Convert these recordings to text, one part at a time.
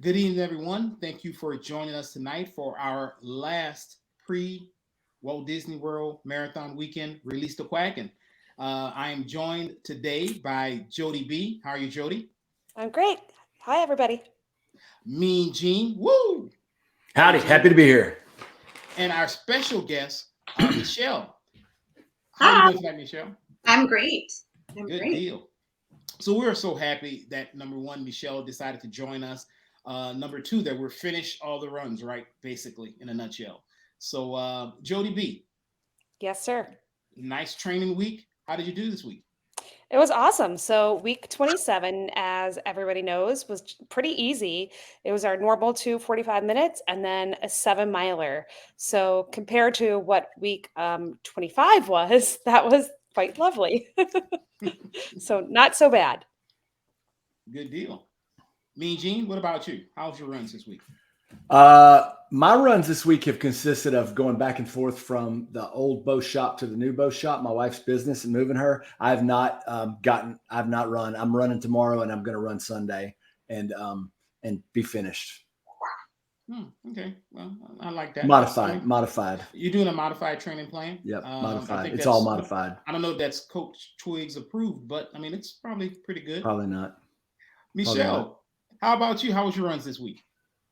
Good evening, everyone. Thank you for joining us tonight for our last pre-Walt Disney World Marathon Weekend Release the Quacken. I am joined today by Jody B. How are you, Jody? I'm great. Hi, everybody. Mean Gene. Woo! Hey, Howdy, happy to Gene. be here. And our special guest, Michelle. How are you Hi, doing tonight, Michelle? I'm great. I'm Good great. deal. So we're so happy that number one, Michelle decided to join us. Number two, that we're finished all the runs, right? Basically, in a nutshell. So, Jody B, Yes, sir. nice training week. How did you do this week? It was awesome. So, week 27, as everybody knows, was pretty easy. It was our normal 2 45 minutes and then a 7 miler. So, compared to what week 25 was, that was quite lovely. So, not so bad. Good deal. Mean Gene, what about you? How's your runs this week? My runs this week have consisted of going back and forth from the old bow shop to the new bow shop, my wife's business, and moving her. I've not run. I'm running tomorrow, and I'm going to run Sunday, and be finished. Okay, well, I like that. Modified. You're doing a modified training plan. Yep, I modified. think It's that's all modified. I don't know if that's Coach Twiggs approved, but I mean it's probably pretty good. Probably not. Michelle, how about you? How was your runs this week?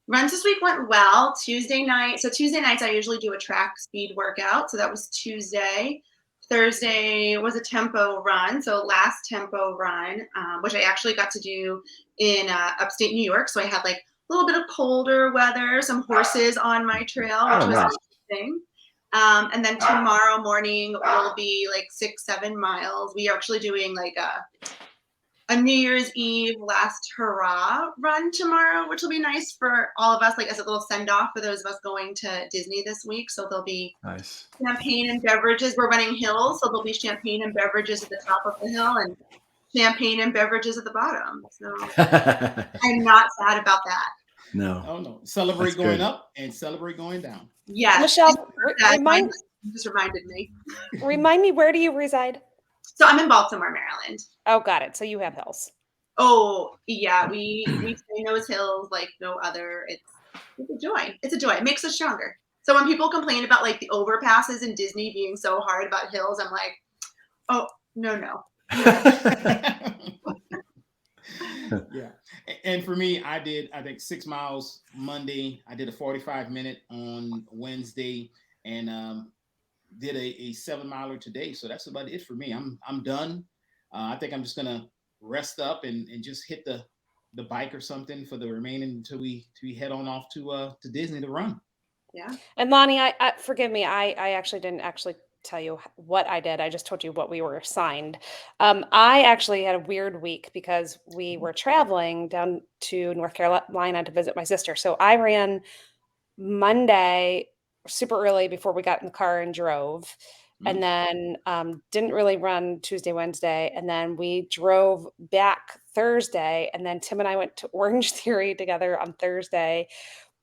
Runs this week went well. Tuesday night. So Tuesday nights I usually do a track speed workout. So that was Tuesday. Thursday was a tempo run. So last tempo run, which I actually got to do in upstate New York. So I had like a little bit of colder weather, some horses on my trail, which was nice. interesting. And then tomorrow morning will be like 6-7 miles. We are actually doing like a New Year's Eve last hurrah run tomorrow, which will be nice for all of us, like as a little send off for those of us going to Disney this week. So there'll be Nice. champagne and beverages. We're running hills, so there'll be champagne and beverages at the top of the hill and champagne and beverages at the bottom. So I'm not sad about that. No. Oh no. Celebrate That's going good. up and celebrate going down. Yes. Michelle, Just reminded me. remind me, where do you reside? So I'm in Baltimore, Maryland. Oh, got it. So you have hills. Oh yeah, we stay in those hills like no other. It's a joy. It's a joy. It makes us stronger. So when people complain about like the overpasses in Disney being so hard about hills, I'm like, oh no. Yeah. And for me, I think 6 miles Monday. I did a 45-minute on Wednesday and did a 7 miler today. So that's about it for me. I'm done. I think I'm just gonna rest up and just hit the bike or something for the remaining until we head on off to Disney to run. Yeah. And Lonnie, I forgive me. I actually didn't tell you what I did. I just told you what we were assigned. I actually had a weird week because we were traveling down to North Carolina to visit my sister. So I ran Monday super early before we got in the car and drove. And then didn't really run Tuesday, Wednesday. And then we drove back Thursday. And then Tim and I went to Orange Theory together on Thursday,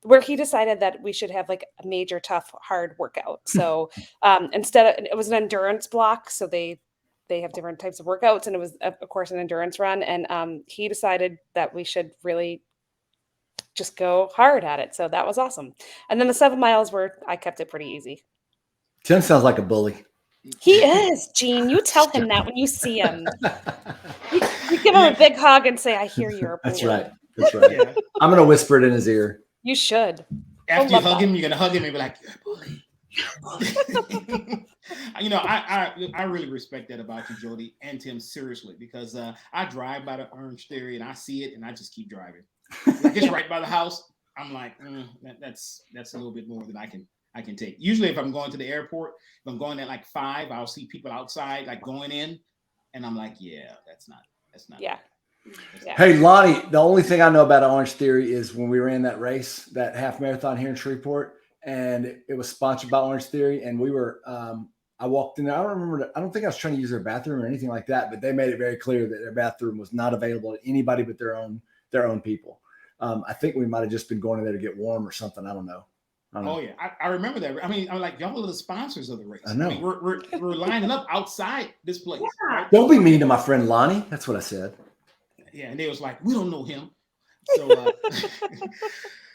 where he decided that we should have like a major, tough, hard workout. So it was an endurance block. So they have different types of workouts. And it was, of course, an endurance run. And he decided that we should really just go hard at it. So that was awesome. And then the 7 miles I kept it pretty easy. Tim sounds like a bully. He is, Gene. You tell him that when you see him. You give him a big hug and say, I hear you're a bully. That's right. That's right. Yeah. I'm going to whisper it in his ear. You should. After you hug him, you're going to hug him and be like, you're a bully. I really respect that about you, Jody and Tim, seriously, because I drive by the Orange Theory and I see it and I just keep driving. Like it's right by the house. I'm like, that's a little bit more than I can take. Usually if I'm going to the airport, if I'm going at like 5, I'll see people outside like going in and I'm like, yeah, that's not. Yeah. Hey, Lonnie, the only thing I know about Orange Theory is when we ran that race, that half marathon here in Shreveport, and it was sponsored by Orange Theory. And we were, I walked in there. I don't think I was trying to use their bathroom or anything like that, but they made it very clear that their bathroom was not available to anybody but their own people. I think we might've just been going in there to get warm or something. I don't know. Oh yeah, I remember that. I mean, I'm like, y'all are the sponsors of the race. I know. I mean, we're lining up outside this place. Yeah. Right? Don't be mean to my friend Lonnie. That's what I said. Yeah, and they was like, we don't know him. So,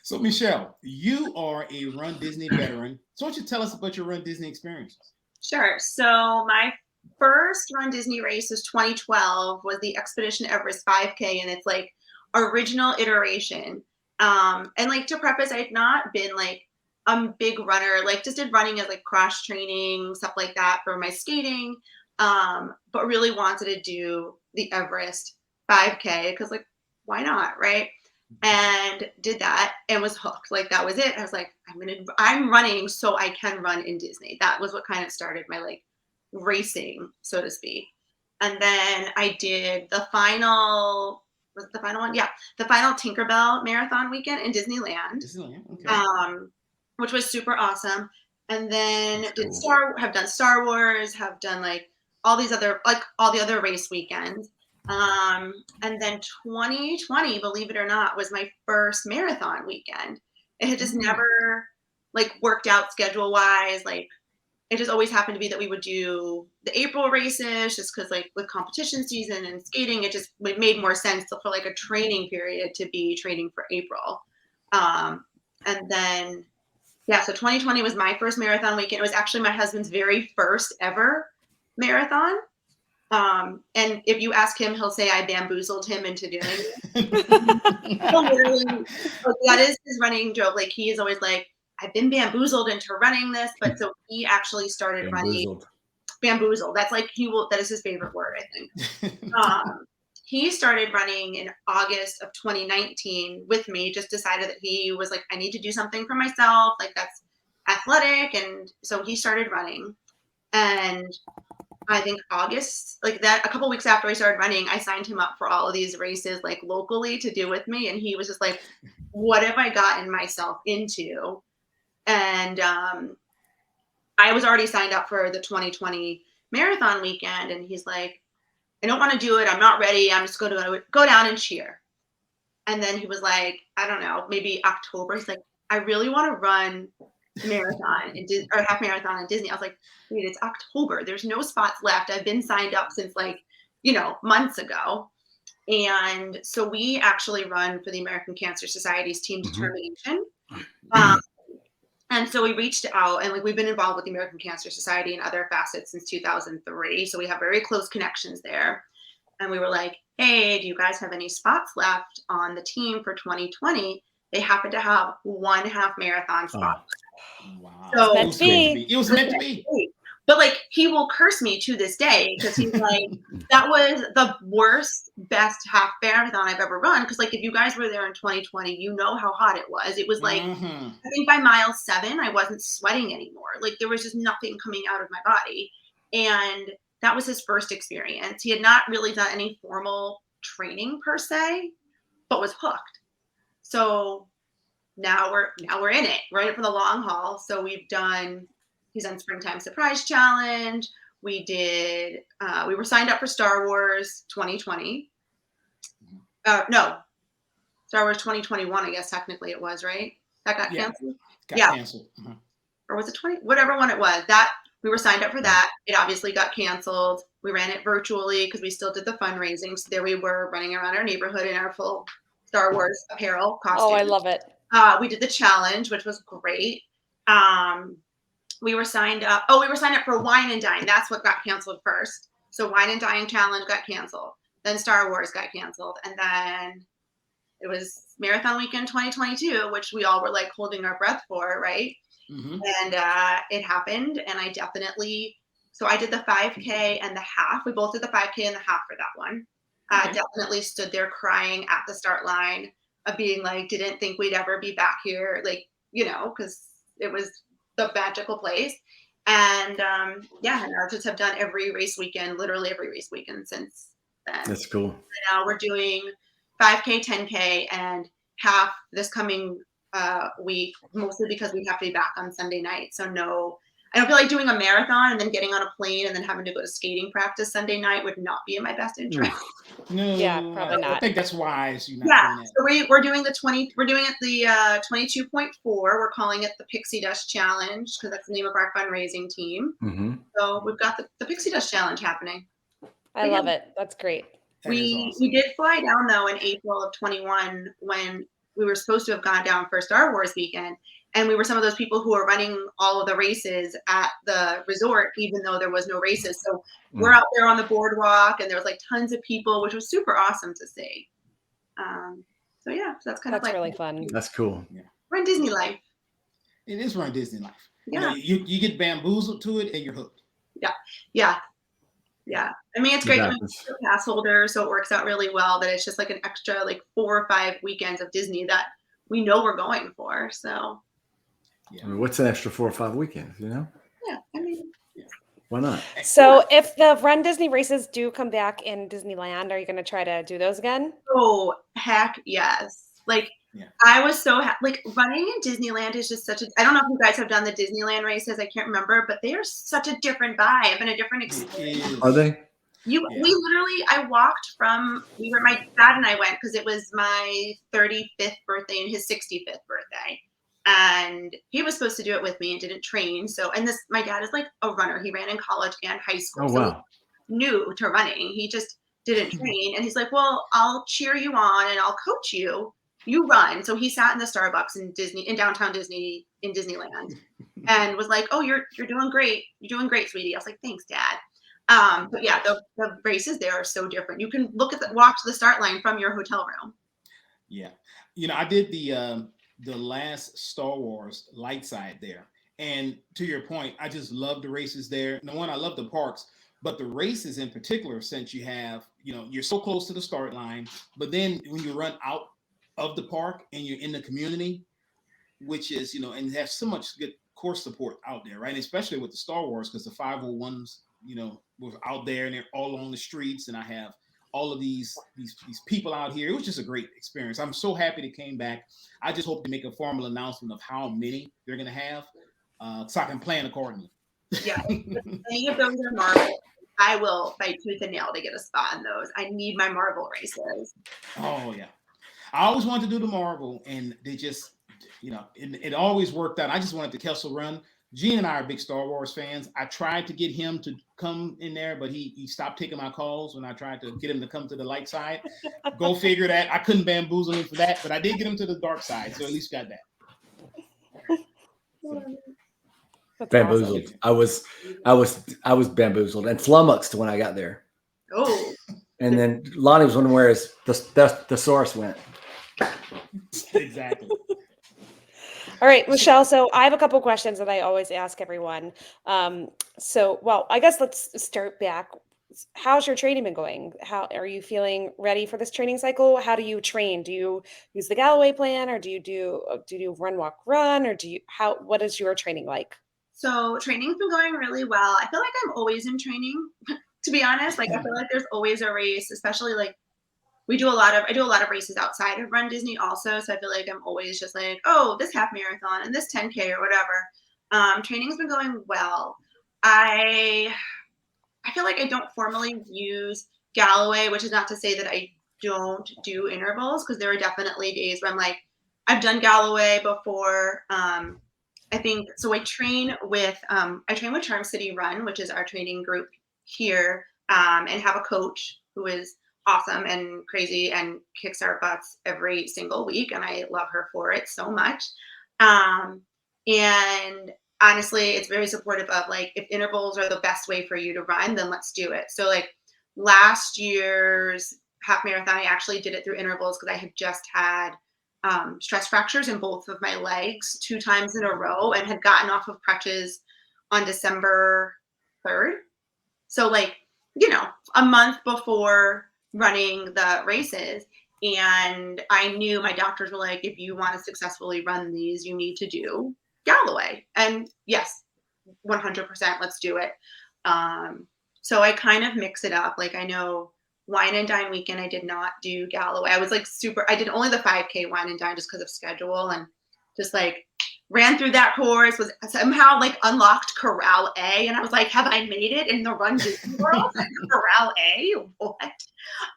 so Michelle, you are a Run Disney veteran. So, why don't you tell us about your Run Disney experiences? Sure. So my first Run Disney race was 2012, was the Expedition Everest 5K, and it's like original iteration. And like to preface, I had not been like a big runner, like just did running as like cross training, stuff like that for my skating. But really wanted to do the Everest 5K because like why not, right? And did that and was hooked. Like that was it. I was like, I'm running so I can run in Disney. That was what kind of started my like racing, so to speak. And then I did the final, was it the final one? Yeah, the final Tinkerbell marathon weekend in Disneyland. Disneyland, okay. Which was super awesome. And then That's cool. have done Star Wars, have done like all these other, like all the other race weekends. And then 2020, believe it or not, was my first marathon weekend. It had just never like worked out schedule wise. Like it just always happened to be that we would do the April races just because like with competition season and skating, it made more sense for like a training period to be training for April. And then, yeah, so 2020 was my first marathon weekend. It was actually my husband's very first ever marathon. And if you ask him, he'll say I bamboozled him into doing it. Literally, that is his running joke. Like he is always like, I've been bamboozled into running this, but so he actually started running. Bamboozled. That's like that is his favorite word, I think. He started running in August of 2019 with me, just decided that he was like, I need to do something for myself. Like that's athletic. And so he started running. And I think August, like that, a couple weeks after I started running, I signed him up for all of these races, like locally to do with me. And he was just like, what have I gotten myself into? And I was already signed up for the 2020 marathon weekend. And he's like, I don't want to do it. I'm not ready. I'm just going to go down and cheer. And then he was like, I don't know, maybe October. He's like, I really want to run marathon or half marathon in Disney. I was like, dude, it's October. There's no spots left. I've been signed up since like, months ago. And so we actually run for the American Cancer Society's team determination. And so we reached out and like we've been involved with the American Cancer Society and other facets since 2003. So we have very close connections there. And we were like, hey, do you guys have any spots left on the team for 2020? They happen to have one half marathon spot. Wow. So it was meant to be. But like he will curse me to this day because he's like, that was the worst, best half marathon I've ever run. Because like if you guys were there in 2020, you know how hot it was. It was like I think by mile 7, I wasn't sweating anymore. Like there was just nothing coming out of my body. And that was his first experience. He had not really done any formal training per se, but was hooked. So now we're in it. We're in it for the long haul. So he's done Springtime Surprise Challenge. We were signed up for Star Wars 2020. No, Star Wars 2021, I guess technically it was, right? That got canceled? Canceled. Or was it 20? Whatever one it was. That we were signed up for that. It obviously got canceled. We ran it virtually because we still did the fundraising. So there we were running around our neighborhood in our full Star Wars apparel costume. Oh, I love it. We did the challenge, which was great. We were signed up. Oh, we were signed up for Wine and Dine. That's what got canceled first. So Wine and Dine challenge got canceled. Then Star Wars got canceled. And then it was Marathon Weekend 2022, which we all were like holding our breath for, right? And it happened. And I did the 5K and the half. We both did the 5K and the half for that one. Definitely stood there crying at the start line of being like, didn't think we'd ever be back here. Like, because it was the magical place. And and I just have done literally every race weekend since then. That's cool. And now we're doing 5K, 10K, and half this coming week, mostly because we have to be back on Sunday night. So no, I don't feel like doing a marathon and then getting on a plane and then having to go to skating practice Sunday night would not be in my best interest. No, Yeah, probably not. I think that's wise. You're not doing so we're doing we're doing it the 22.4. We're calling it the Pixie Dust Challenge because that's the name of our fundraising team. So we've got the Pixie Dust Challenge happening. I love it. That's great. That is We awesome. did fly down though in April of 21 when we were supposed to have gone down for Star Wars weekend. And we were some of those people who were running all of the races at the resort, even though there was no races. So we're out there on the boardwalk and there was like tons of people, which was super awesome to see. So yeah, so that's kind of That's like really fun. That's cool. we're in Disney life. It is run Disney life. Yeah. You get bamboozled to it and you're hooked. Yeah. I mean, it's great. Yeah, I mean, we're a pass holder, so it works out really well that it's just like an extra like 4 or 5 weekends of Disney that we know we're going for. So I mean, what's an extra 4 or 5 weekends? You know, yeah, I mean, why not? So if the Run Disney races do come back in Disneyland, are you going to try to do those again? oh heck yes! Like I was so like running in Disneyland is just such a. I don't know if you guys have done the Disneyland races. I can't remember, but they are such a different vibe and a different experience. Are they? We literally, I walked from. My dad and I went because it was my 35th birthday and his 65th birthday. And he was supposed to do it with me and didn't train. So, and my dad is like a runner. He ran in college and high school. Oh, so wow. new to running. He just didn't train. And he's like, well, I'll cheer you on and I'll coach you. You run. So he sat in the Starbucks in downtown Disney, in Disneyland and was like, oh, you're doing great. You're doing great, sweetie. I was like, thanks, Dad. But yeah, the races there are so different. You can walk to the start line from your hotel room. Yeah. I did the last Star Wars light side there. And to your point, I just love the races there. No one, I love the parks, but the races in particular, since you have, you're so close to the start line, but then when you run out of the park and you're in the community, which is, and have so much good course support out there, right? And especially with the Star Wars, because the 501s, were out there and they're all on the streets. And I have all of these people out here. It was just a great experience. I'm so happy they came back. I just hope to make a formal announcement of how many they're going to have, so I can plan accordingly. Yeah, if any of those are Marvel, I will fight tooth and nail to get a spot in those. I need my Marvel races. Oh yeah, I always wanted to do the Marvel, and they just, it always worked out. I just wanted the Kessel Run. Gene and I are big Star Wars fans. I tried to get him to come in there, but he stopped taking my calls when I tried to get him to come to the light side. Go figure that. I couldn't bamboozle him for that, but I did get him to the dark side, so at least got that. That's Bamboozled. awesome. I was bamboozled and flummoxed when I got there. Oh. And then Lonnie was wondering where his thesaurus went. Exactly. All right, Michelle. So I have a couple questions that I always ask everyone. I guess let's start back. How's your training been going? How are you feeling ready for this training cycle? How do you train? Do you use the Galloway plan, or do you do run, walk, run, or what is your training like? So training's been going really well. I feel like I'm always in training, to be honest. Like I feel like there's always a race, especially like I do a lot of races outside of Run Disney also. So I feel like I'm always just like, oh, this half marathon and this 10K or whatever. Training's been going well. I feel like I don't formally use Galloway, which is not to say that I don't do intervals, because there are definitely days where I'm like, I've done Galloway before. I think so. I train with Charm City Run, which is our training group here, and have a coach who is awesome and crazy and kicks our butts every single week, and I love her for it so much. And honestly, it's very supportive of like, if intervals are the best way for you to run, then let's do it. So like last year's half marathon, I actually did it through intervals because I had just had stress fractures in both of my legs 2 times in a row and had gotten off of crutches on December 3rd. So like, a month before running the races. And I knew my doctors were like, if you want to successfully run these, you need to do Galloway. And yes, 100%, let's do it. So I kind of mix it up. Like I know Wine and Dine weekend, I did not do Galloway. I was like I did only the 5K Wine and Dine just because of schedule, and just like ran through that course, was somehow like unlocked Corral A. And I was like, have I made it in the Run Disney World? Corral A? What?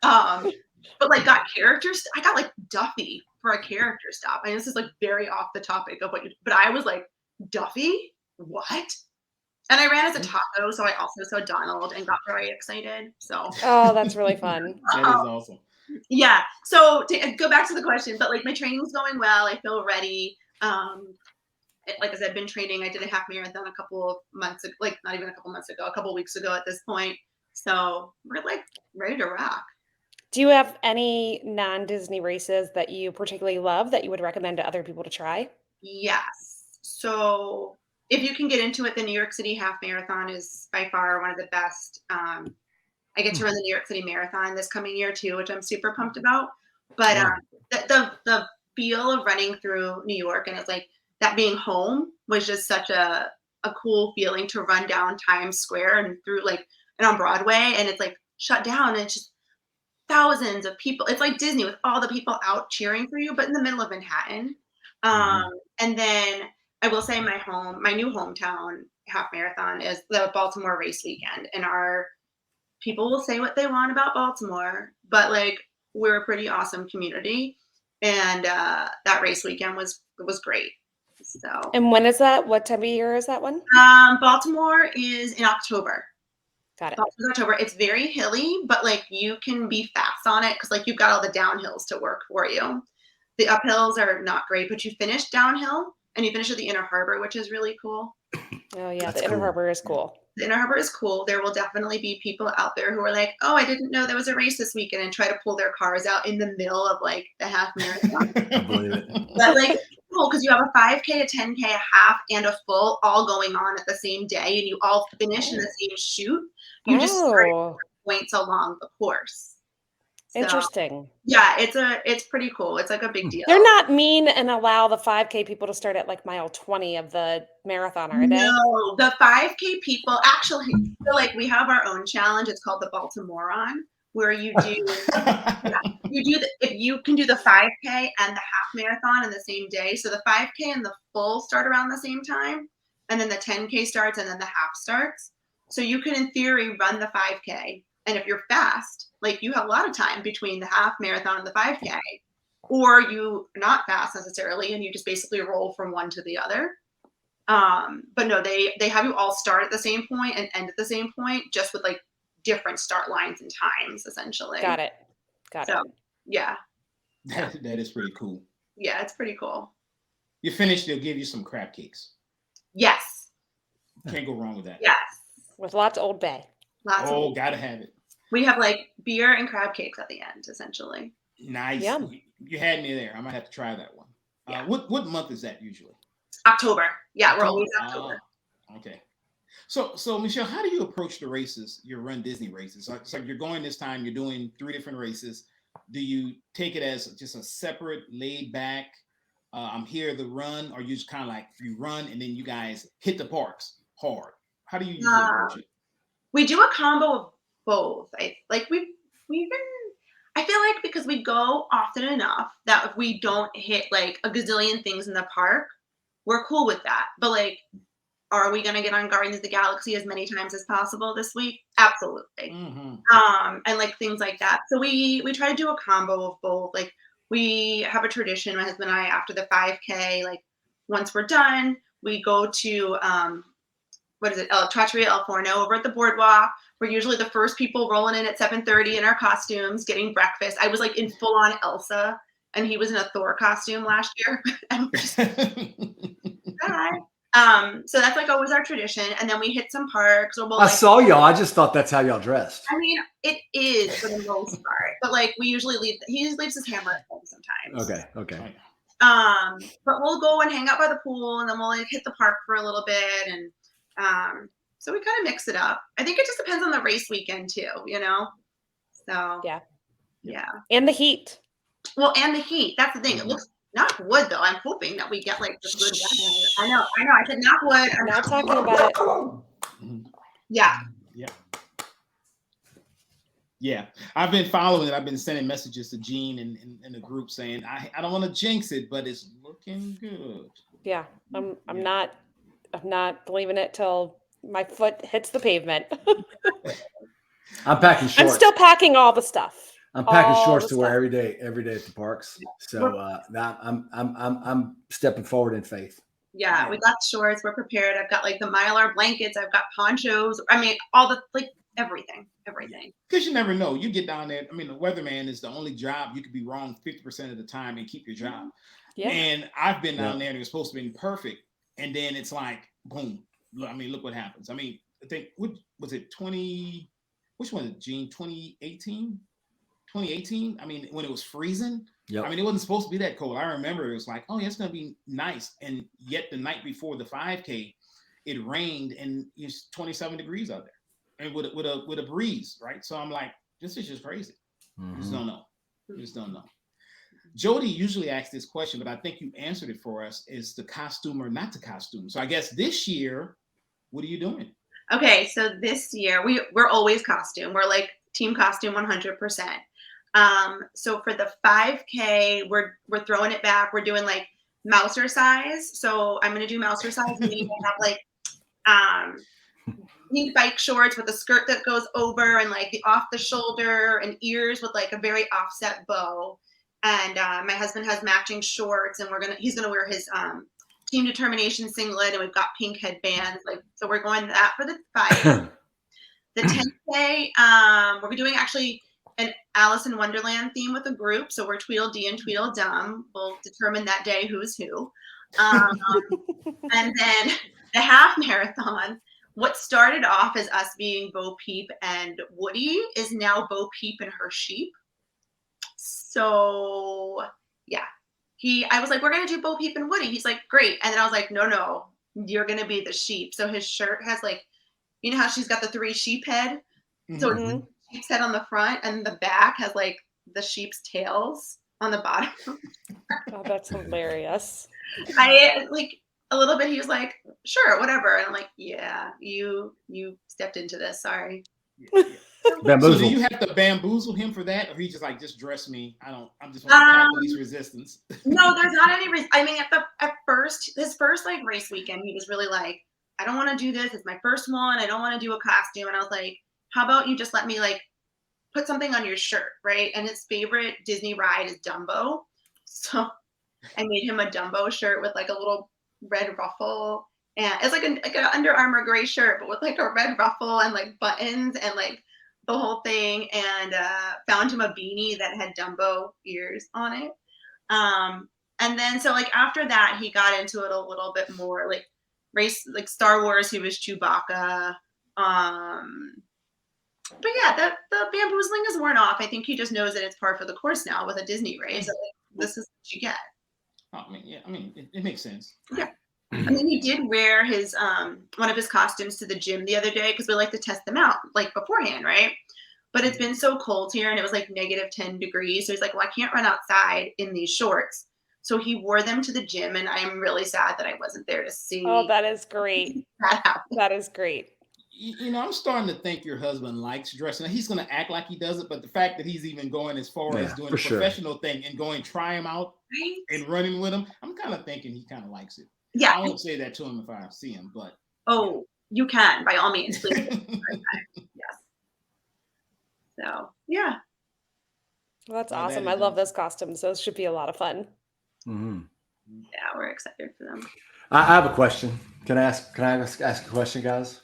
But like got characters. I got like Duffy for a character stop. And this is like very off the topic of but I was like, Duffy? What? And I ran as a taco, so I also saw Donald and got very excited. So Oh, that's really fun. That is awesome. yeah. So to go back to the question, but like my training's going well. I feel ready. Like I said, I've been training. I did a half marathon a couple of months ago, like not even a couple months ago, a couple of weeks ago at this point. So we're like ready to rock. Do you have any non-Disney races that you particularly love that you would recommend to other people to try? Yes. So if you can get into it, the New York City Half Marathon is by far one of the best. I get to run the New York City Marathon this coming year too, which I'm super pumped about. But the feel of running through New York and it's like that being home was just such a cool feeling to run down Times Square and through like and on Broadway and it's like shut down and it's just thousands of people. It's like Disney with all the people out cheering for you, but in the middle of Manhattan. And then I will say my new hometown half marathon is the Baltimore race weekend. And our people will say what they want about Baltimore, but like we're a pretty awesome community. And that race weekend was great. So And when is that? What time of year is that one? Baltimore is in October. Got it. October. It's very hilly, but like you can be fast on it because like you've got all the downhills to work for you. The uphills are not great, but you finish downhill and you finish at the Inner Harbor, which is really cool. Oh yeah, That's the Inner cool. Harbor is cool. The Inner Harbor is cool. There will definitely be people out there who are like, "Oh, I didn't know there was a race this weekend," and try to pull their cars out in the middle of like the half marathon. I believe it. But like it's cool because you have a 5K, a 10K, a half, and a full all going on at the same day, and you all finish in the same shoot. You just start points along the course. So, Interesting. yeah, it's pretty cool. It's like a big deal. They're not mean and allow the 5K people to start at like mile 20 of the marathon, are they? No, the 5K people actually so like we have our own challenge. It's called the Baltimorean, where you do if you can do the 5K and the half marathon in the same day. So the 5K and the full start around the same time, and then the 10K starts and then the half starts. So you can in theory run the 5K. And if you're fast, like you have a lot of time between the half marathon and the 5K, or you are not fast necessarily, and you just basically roll from one to the other. But no, they have you all start at the same point and end at the same point, just with like different start lines and times, essentially. Got it. So, yeah. That is pretty cool. Yeah, it's pretty cool. You finish, they'll give you some crab cakes. Yes. Can't go wrong with that. Yes. With lots of Old Bay. Gotta have it. We have like beer and crab cakes at the end, essentially. Nice. Yum. You had me there. I might have to try that one. Yeah. What month is that usually? October. Yeah, we're always October. Okay. So Michelle, how do you approach the races? Your Run Disney races. So you're going this time. You're doing 3 different races. Do you take it as just a separate, laid back? I'm here to run, or you just kind of like you run and then you guys hit the parks hard? How do you usually approach it? We do a combo of both. I feel like because we go often enough that if we don't hit like a gazillion things in the park, we're cool with that. But like, are we gonna get on Guardians of the Galaxy as many times as possible this week? Absolutely. And like things like that. So we try to do a combo of both. Like we have a tradition, my husband and I, after the 5K, like once we're done, we go to what is it? Trattoria El Forno over at the boardwalk. We're usually the first people rolling in at 7:30 in our costumes, getting breakfast. I was like in full on Elsa, and he was in a Thor costume last year. And we're just hi. So that's like always our tradition. And then we hit some parks. Or we'll, I saw y'all. I just thought that's how y'all dressed. I mean, it is for the most part, but like we usually he just leaves his hammer at home sometimes. Okay. But we'll go and hang out by the pool, and then we'll like hit the park for a little bit, and so we kind of mix it up. I think it just depends on the race weekend too, you know? So yeah. And the heat. Well, and the heat. That's the thing. It looks knock wood though. I'm hoping that we get like the good weather. I know. I said knock wood. I'm not talking about it. Yeah. Yeah. I've been following it. I've been sending messages to Gene in the group saying I don't want to jinx it, but it's looking good. Yeah. I'm not believing it till my foot hits the pavement. I'm packing shorts. I'm still packing all the stuff. I'm packing shorts to wear every day at the parks. So I'm stepping forward in faith. Yeah, we got shorts. We're prepared. I've got like the Mylar blankets. I've got ponchos. I mean, all the like everything. Because you never know. You get down there. I mean, the weatherman is the only job you could be wrong 50% of the time and keep your job. Yeah. And I've been down there and it was supposed to be perfect. And then it's like, boom. I mean, look what happens. I mean, I think, what was it, which one, Gene, 2018? 2018? I mean, when it was freezing. Yep. I mean, it wasn't supposed to be that cold. I remember it was like, oh, yeah, it's going to be nice. And yet the night before the 5K, it rained and it's 27 degrees out there. And with a breeze, right? So I'm like, this is just crazy. You just don't know. You just don't know. Jody usually asks this question, but I think you answered it for us. Is the costume or not the costume? So I guess this year, what are you doing? Okay, so this year we're always costume. We're like team costume 100%. So for the 5K, we're throwing it back. We're doing like mouser size. So I'm gonna do mouser size. And then have like pink bike shorts with a skirt that goes over and like the off the shoulder and ears with like a very offset bow. And my husband has matching shorts, and he's gonna wear his Team Determination singlet, and we've got pink headbands. Like, so we're going that for the 5. The 10K, we're doing actually an Alice in Wonderland theme with a group. So we're Tweedledee and Tweedledum. We'll determine that day who's who. And then the half marathon, what started off as us being Bo Peep and Woody is now Bo Peep and her sheep. So yeah, I was like, we're gonna do Bo Peep and Woody. He's like, great. And then I was like, no, you're gonna be the sheep. So his shirt has like, you know how she's got the 3 sheep head? So it's sheep's head on the front, and the back has like the sheep's tails on the bottom. Oh, that's hilarious. I like a little bit. He was like, sure, whatever. And I'm like, yeah, you stepped into this. Sorry. Bamboozle. So do you have to bamboozle him for that, or he just like, just dress me? I'm just want to have police resistance. No, there's not any. I mean, at first, his first like race weekend, he was really like, I don't want to do this. It's my first one. I don't want to do a costume. And I was like, how about you just let me like put something on your shirt, right? And his favorite Disney ride is Dumbo. So I made him a Dumbo shirt with like a little red ruffle. And it's like an Under Armour gray shirt, but with like a red ruffle and like buttons and like the whole thing. And found him a beanie that had Dumbo ears on it. And then so like after that, he got into it a little bit more, like race, like Star Wars. He was Chewbacca. But yeah, the bamboozling is worn off. I think he just knows that it's par for the course now with a Disney race. So like, this is what you get. I mean, yeah, I mean, it makes sense. Yeah. And then he did wear his one of his costumes to the gym the other day because we like to test them out like beforehand, right? But it's been so cold here, and it was like -10 degrees. So he's like, well, I can't run outside in these shorts. So he wore them to the gym, and I am really sad that I wasn't there to see. Oh, that is great. That is great. You know, I'm starting to think your husband likes dressing. He's going to act like he does it, but the fact that he's even going as far as doing a professional thing and going try him out and running with him, I'm kind of thinking he kind of likes it. Yeah, I won't say that to him if I see him, but you can by all means, please. Yes. So yeah. Well, that's awesome. I love those costumes. Those should be a lot of fun. Mm-hmm. Yeah, we're excited for them. I have a question. Can I ask a question, guys?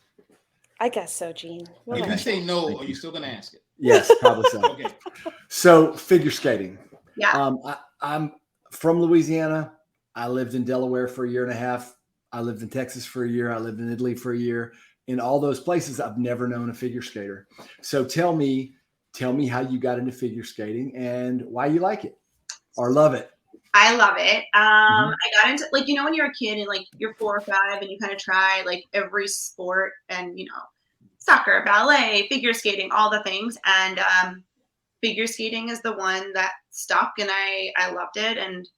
I guess so, Gene. If you say no, are you still going to ask it? Yes, probably so. Okay. So figure skating. Yeah. I'm from Louisiana. I lived in Delaware for 1.5 years. I lived in Texas for a year. I lived in Italy for a year. In all those places, I've never known a figure skater. So tell me how you got into figure skating and why you like it or love it. I love it. I got into, like, you know, when you're a kid and like you're 4 or 5 and you kind of try like every sport and, you know, soccer, ballet, figure skating, all the things. And figure skating is the one that stuck, and I loved it. And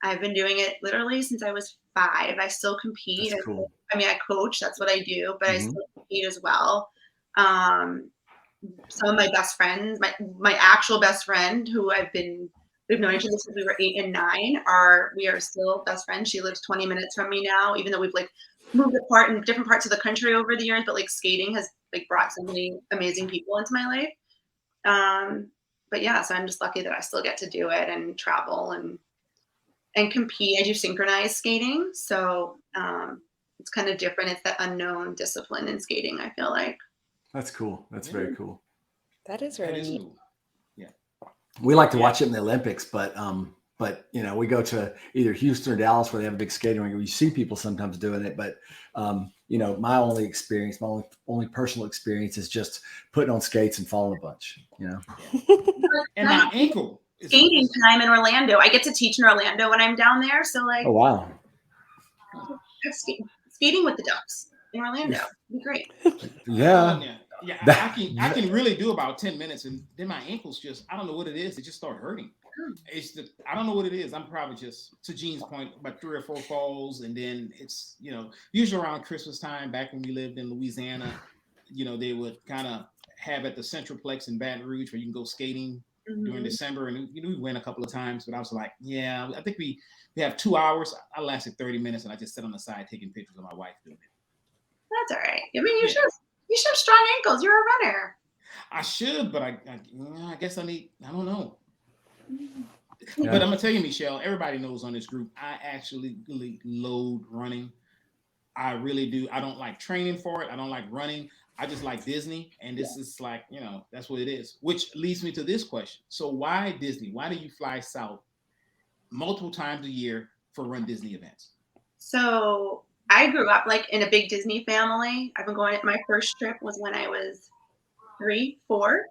I've been doing it literally since I was 5. I still compete. That's cool. I mean, I coach, that's what I do, but I still compete as well. Some of my best friends, my actual best friend who we've known each other since we were 8 and 9. We are still best friends. She lives 20 minutes from me now, even though we've like moved apart in different parts of the country over the years. But like skating has like brought so many amazing people into my life. But yeah, so I'm just lucky that I still get to do it and travel and and compete. I do synchronized skating, so it's kind of different. It's that unknown discipline in skating, I feel like. That's cool. That's very cool. That is That really is neat. cool. Yeah. We like to watch it in the Olympics, but you know, we go to either Houston or Dallas where they have a big skating rink. We see people sometimes doing it, but you know, my only personal experience is just putting on skates and falling a bunch. You know, And my ankle is Skating time in Orlando. I get to teach in Orlando when I'm down there, so like, oh wow, skating with the Ducks in Orlando would be great. yeah. I can really do about 10 minutes, and then my ankles just, I don't know what it is. It just start hurting. I don't know what it is. I'm probably just, to Gene's point, about 3 or 4 falls, and then it's, you know, usually around Christmas time, back when we lived in Louisiana, you know, they would kind of have at the Centroplex in Baton Rouge where you can go skating during December, and you know, we went a couple of times, but I was like, yeah, I think we have 2 hours. I lasted 30 minutes, and I just sat on the side taking pictures of my wife doing it. That's all right. I mean, you should have strong ankles. You're a runner. I should, but I guess I don't know. Yeah. But I'm gonna tell you, Michelle, everybody knows on this group, I actually really load running. I really do. I don't like training for it. I don't like running. I just like Disney. And this is like, you know, that's what it is. Which leads me to this question. So why Disney? Why do you fly south multiple times a year for Run Disney events? So I grew up like in a big Disney family. I've been going, my first trip was when I was 3, 4.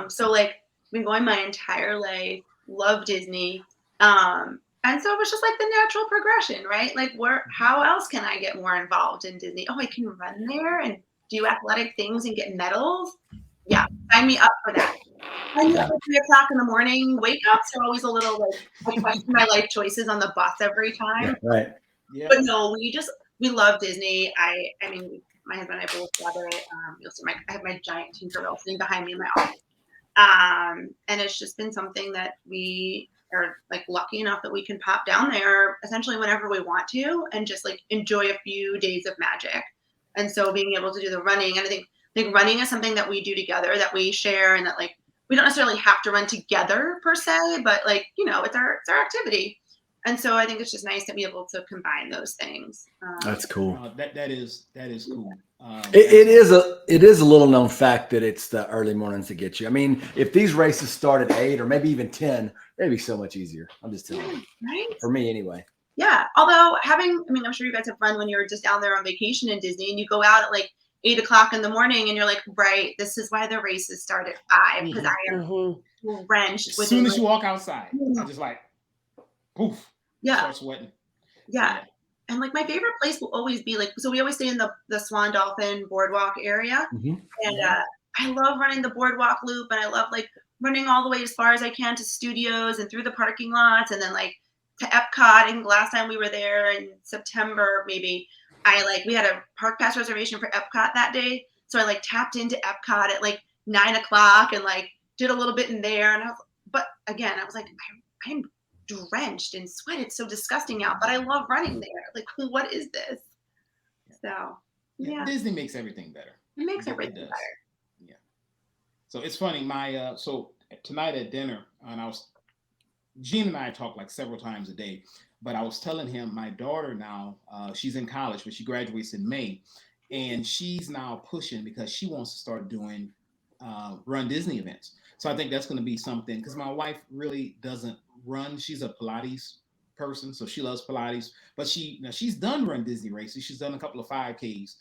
So like I've been going my entire life, love Disney. And so it was just like the natural progression, right? Like how else can I get more involved in Disney? Oh, I can run there and do athletic things and get medals. Yeah, sign me up for that. I knew at 3 o'clock in the morning, wake ups are always a little like, I question my life choices on the bus every time. Yeah, right. Yeah. But no, we love Disney. I mean, my husband and I both love it. You'll see I have my giant Tinkerbell sitting behind me in my office. And it's just been something that we are like lucky enough that we can pop down there essentially whenever we want to and just like enjoy a few days of magic. And so being able to do the running, and I think running is something that we do together, that we share, and that like we don't necessarily have to run together per se, but like, you know, it's our activity. And so I think it's just nice to be able to combine those things. That's cool. That is cool. It is a little known fact that it's the early mornings that get you. I mean, if these races start at 8 or maybe even 10, it'd be so much easier. I'm just telling you. Right? For me anyway. Yeah. Although I'm sure you guys have run when you're just down there on vacation in Disney and you go out at like 8 o'clock in the morning and you're like, right, this is why the races start at 5 because I am wrenched. As soon as you walk outside, I'm just like, poof. Yeah. Start sweating. Yeah. And like my favorite place will always be like, so we always stay in the Swan Dolphin Boardwalk area. And I love running the boardwalk loop, and I love like running all the way as far as I can to studios and through the parking lots and then like to Epcot. And last time we were there in September, maybe we had a park pass reservation for Epcot that day. So I like tapped into Epcot at like 9 o'clock and like did a little bit in there. But again, I was like, I'm drenched in sweat. It's so disgusting out, but I love running there. Like, what is this? So, yeah. Disney makes everything better. It makes everything better. Yeah. So it's funny. So tonight at dinner, and Gene and I talk like several times a day, but I was telling him my daughter now, she's in college, but she graduates in May, and she's now pushing because she wants to start doing Run Disney events. So I think that's going to be something, because my wife really doesn't run. She's a Pilates person, so she loves Pilates, but she's done Run Disney races. She's done a couple of 5Ks,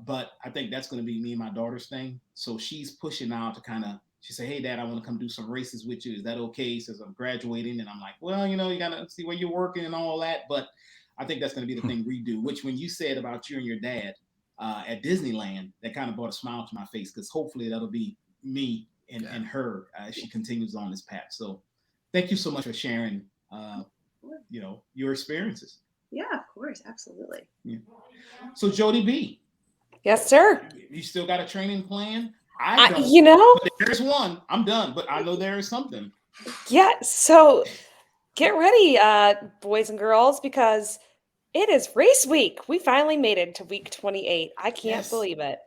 but I think that's going to be me and my daughter's thing. So she's pushing out to kind of, she said, hey Dad, I want to come do some races with you. Is that okay? Says I'm graduating. And I'm like, well, you know, you got to see where you're working and all that. But I think that's going to be the thing we do, which when you said about you and your dad at Disneyland, that kind of brought a smile to my face, because hopefully that'll be me and her as she continues on this path. So thank you so much for sharing, your experiences. Yeah, of course. Absolutely. Yeah. So Jody B. Yes, sir. You still got a training plan? But there's one. I'm done, but I know there is something. Yeah. So get ready, boys and girls, because it is race week. We finally made it to week 28. I can't believe it.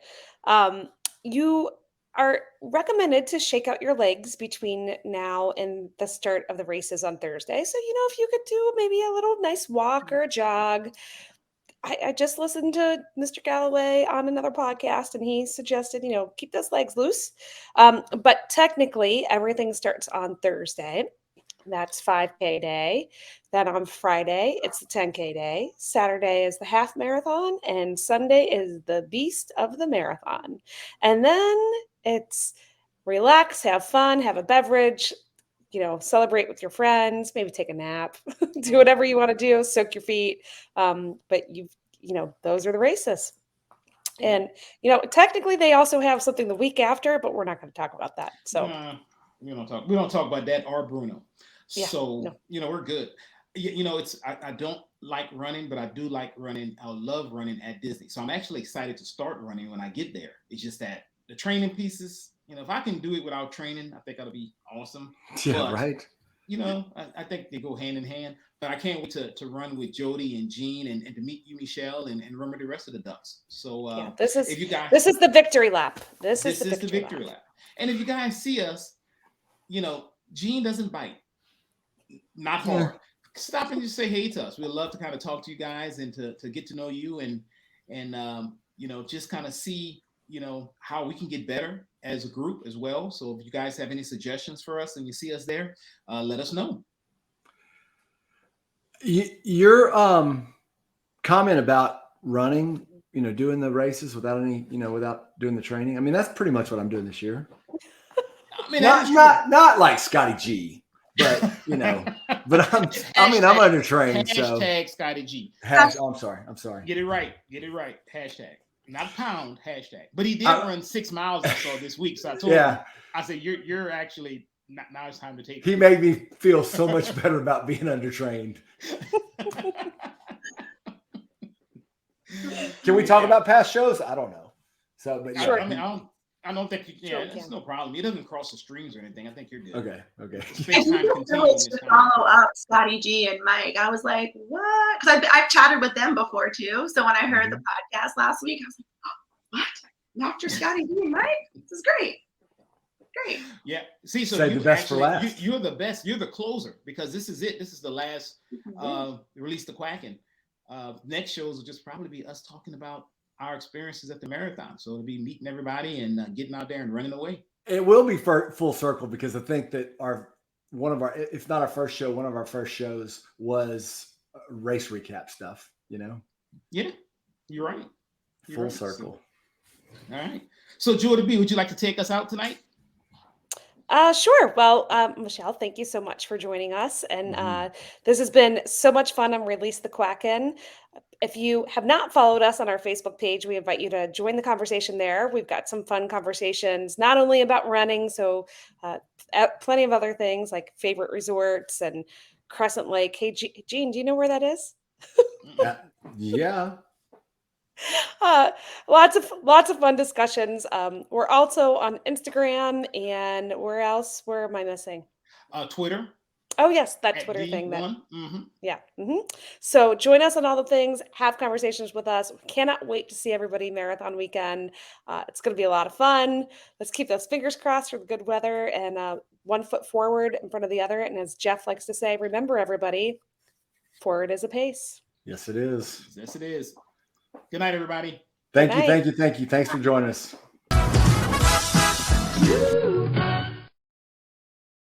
are recommended to shake out your legs between now and the start of the races on Thursday. So, if you could do maybe a little nice walk or a jog. I just listened to Mr. Galloway on another podcast, and he suggested, keep those legs loose. But technically, everything starts on Thursday. That's 5K day. Then on Friday, it's the 10K day. Saturday is the half marathon, and Sunday is the beast of the marathon. And then it's relax, have fun, have a beverage, celebrate with your friends, maybe take a nap, do whatever you want to do, soak your feet. But those are the races. And, technically they also have something the week after, but we're not going to talk about that. So we don't talk about that or Bruno. Yeah, So, no. we're good. I don't like running, but I do like running. I love running at Disney. So I'm actually excited to start running when I get there. It's just that the training pieces, if I can do it without training, I think that'll be awesome. Yeah, but, right. I think they go hand in hand. But I can't wait to run with Jody and Jean and to meet you, Michelle, and remember the rest of the Ducks. So this is if you guys, this is the victory lap. This is the victory lap. And if you guys see us, Jean doesn't bite. Not hard. Yeah. Stop and just say hey to us. We'd love to kind of talk to you guys and to get to know you and just kind of see how we can get better as a group as well. So if you guys have any suggestions for us and you see us there, let us know. Your comment about running, doing the races without without doing the training. I mean, that's pretty much what I'm doing this year. I mean, not like Scotty G, but but I'm undertrained. Hashtag Scotty G. I'm sorry. Get it right. Hashtag. Not pound, hashtag. But he did run 6 miles or so this week. So I told him, I said, you're actually now it's time to take. He made me feel so much better about being undertrained. Can we talk about past shows? I don't know. So, but sure. I don't think it's no problem. It doesn't cross the streams or anything. I think you're good. Okay. To follow up Scotty G and Mike, I was like, what? Because I've chatted with them before too. So when I heard the podcast last week, I was like, oh, what? After Scotty G and Mike? This is great. Great. Yeah. See, so the best for last. You're the best. You're the closer because this is it. This is the last Release the Quacken. Next shows will just probably be us talking about our experiences at the marathon. So it'll be meeting everybody and getting out there and running away. It will be full circle because I think that one of our, if not our first show, one of our first shows was race recap stuff, Yeah, you're right. Full circle. All right. So Jordan B, would you like to take us out tonight? Sure. Well, Michelle, thank you so much for joining us. And this has been so much fun on Release the Quacken. If you have not followed us on our Facebook page, we invite you to join the conversation there. We've got some fun conversations, not only about running, so plenty of other things like favorite resorts and Crescent Lake. Hey, Jean, do you know where that is? Yeah. Lots of fun discussions. We're also on Instagram, and where else? Where am I missing? Twitter. Oh yes, that Twitter thing. Yeah. So join us on all the things. Have conversations with us. We cannot wait to see everybody marathon weekend. It's going to be a lot of fun. Let's keep those fingers crossed for the good weather and one foot forward in front of the other. And as Jeff likes to say, remember everybody, forward is a pace. Yes, it is. Yes, it is. Good night, everybody. Thank you. Thanks for joining us.